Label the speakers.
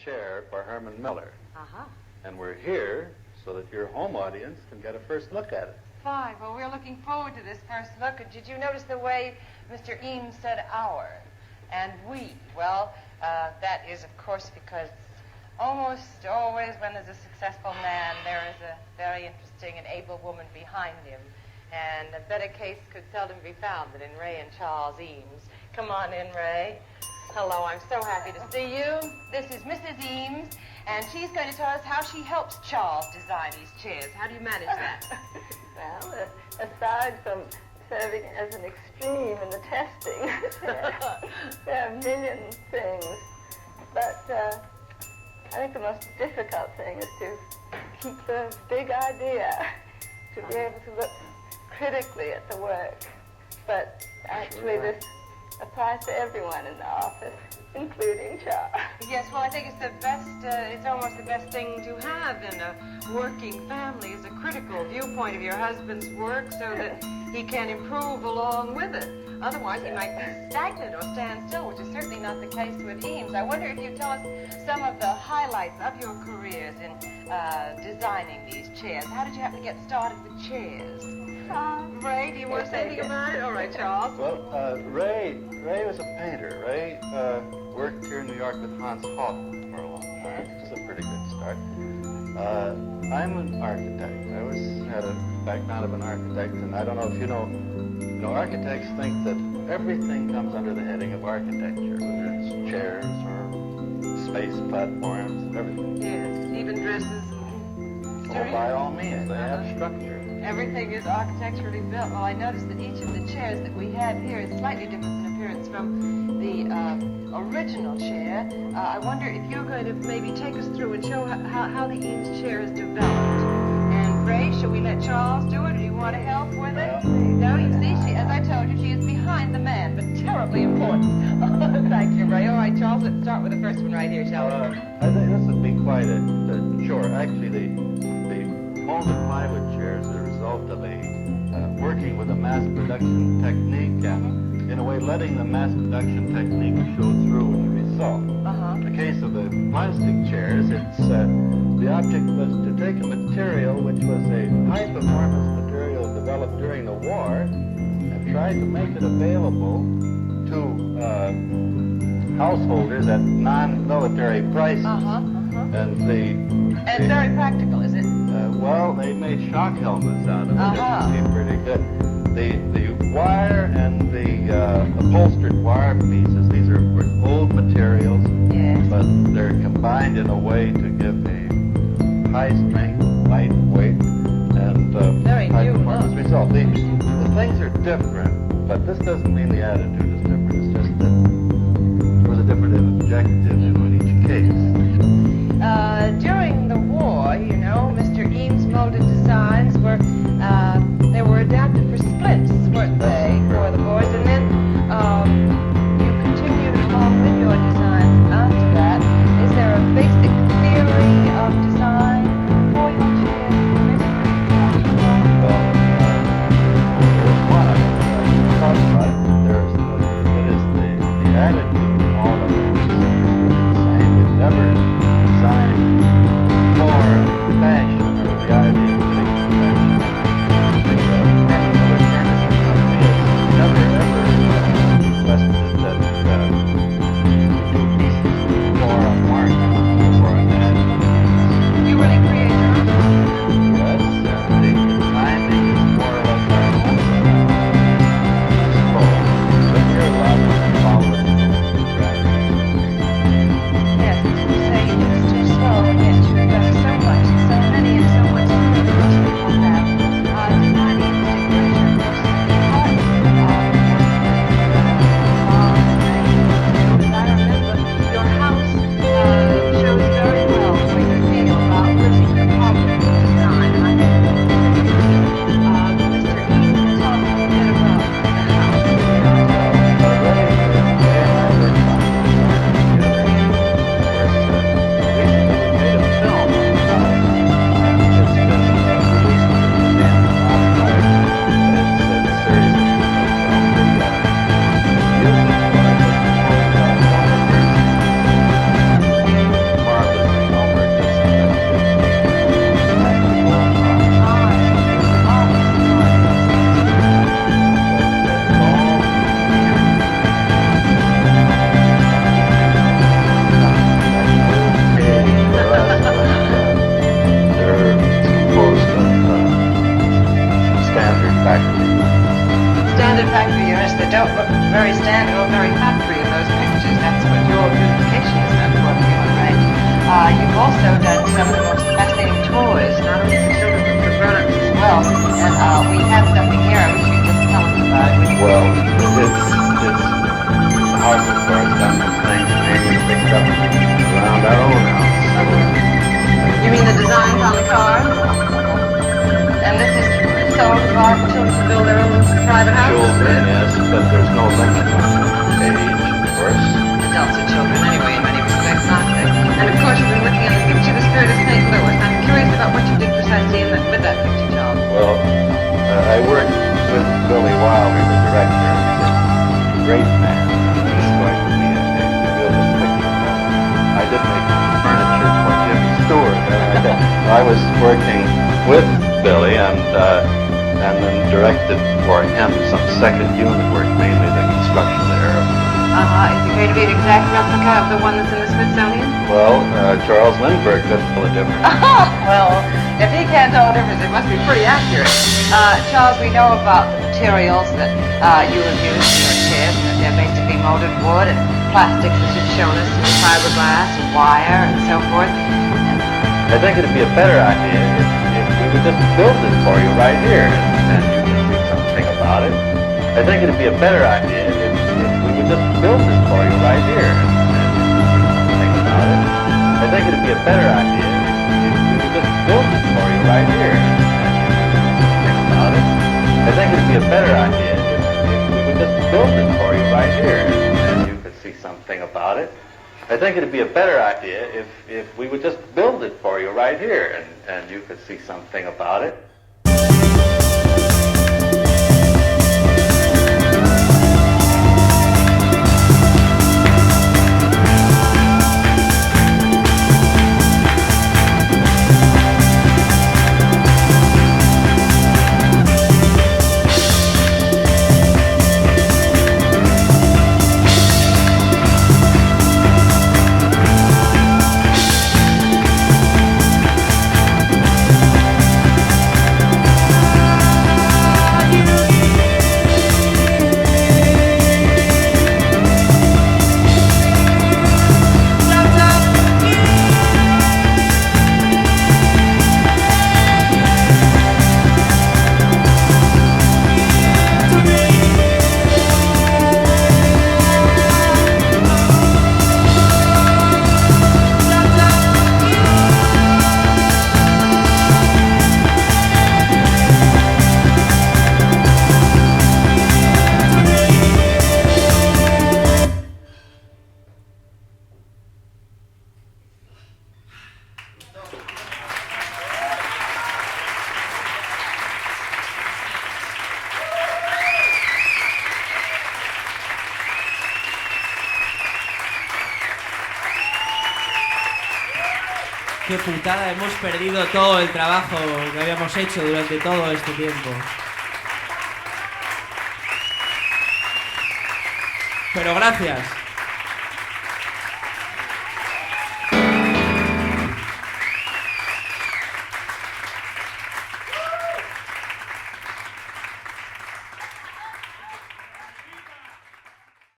Speaker 1: chair for Herman Miller.
Speaker 2: Uh-huh.
Speaker 1: And we're here so that your home audience can get a first look at it.
Speaker 2: Fine. Well, we're looking forward to this first look. And did you notice the way Mr. Eames said our and we? Well, that is, of course, because almost always when there's a successful man, there is a very interesting and able woman behind him. And a better case could seldom be found than in Ray and Charles Eames. Come on in, Ray. Hello, I'm so happy to see you. This is Mrs. Eames, and she's going to tell us how she helps Charles design these chairs. How do you manage that?
Speaker 3: Well, aside from serving as an extreme in the testing, there are a million things. But I think the most difficult thing is to keep the big idea, to be able to look critically at the work. But actually this applies to everyone in the office, including Charles.
Speaker 2: Yes, well, I think it's the best, it's almost the best thing to have in a working family is a critical viewpoint of your husband's work so that he can improve along with it. Otherwise, he might be stagnant or stand still, which is certainly not the case with Eames. I wonder if you'd tell us some of the highlights of your careers in designing these chairs. How did you happen to get started with chairs? Ray, do you want to say anything about it? All right, Charles.
Speaker 1: Well, Ray was a painter. Ray worked here in New York with Hans Hauck for a long time, which is a pretty good start. I'm an architect. I always had a background of an architect, and I don't know if you know, architects think that everything comes under the heading of architecture, whether it's chairs or space platforms, everything.
Speaker 2: Yes, even dresses.
Speaker 1: Well, by all means, they have structure.
Speaker 2: Everything is architecturally built. Well, I noticed that each of the chairs that we have here is slightly different in appearance from the original chair. I wonder if you're going to maybe take us through and show how the Eames chair is developed. And Ray, should we let Charles do it, or do you want to help with it? No, you see, as I told you, she is behind the man, but terribly important. Thank you, Ray. All right, Charles, let's start with the first one right here, shall we?
Speaker 1: I think this would be quite a chore. Actually, the molded plywood chairs are a result of working with a mass production technique and, in a way, letting the mass production technique show through in the result. In the case of the plastic chairs, the object was to take a material which was a high-performance material developed during the war and try to make it available to householders at non-military prices. And
Speaker 2: very practical, is it?
Speaker 1: Well, they made shock helmets out of it. It's pretty good. The wire and the upholstered wire pieces, these are old materials, but they're combined in a way to give a high strength, light weight, and high performance result. The things are different, but this doesn't mean the attitude is different. It's just that there was a different objective in each case.
Speaker 2: During the war, Mr. Eames' molded designs were adapted for splints, weren't they, for the boys? And then you continued along with your designs after that. Is there a basic theory of design for your chairs?
Speaker 1: There's one I talked about. It is the attitude of all of it. I was working with Billy and then directed for him some second unit work, mainly the construction of the airplane.
Speaker 2: Is it going to be an exact replica of the one that's in the Smithsonian?
Speaker 1: Well, Charles Lindbergh couldn't tell the difference.
Speaker 2: Well, if he can't tell the difference, it must be pretty accurate. Charles, we know about the materials that you have used in your kit, and that they're basically molded wood and plastics, as you've shown us, and fiberglass and wire and so forth.
Speaker 1: I think it'd be a better idea if we would just build it for you right here, and you can see something about it. I think it'd be a better idea if we would just build it for you right here, and you can see something about it. I think it'd be a better idea if we would just build it for you right here, and you can see something about it. I think it'd be a better idea if we would just build it for you right here, and you could see something about it. I think it'd be a better idea if we would just build it for you right here, and you could see something about it.
Speaker 4: Qué putada, hemos perdido todo el trabajo que habíamos hecho durante todo este tiempo. Pero gracias.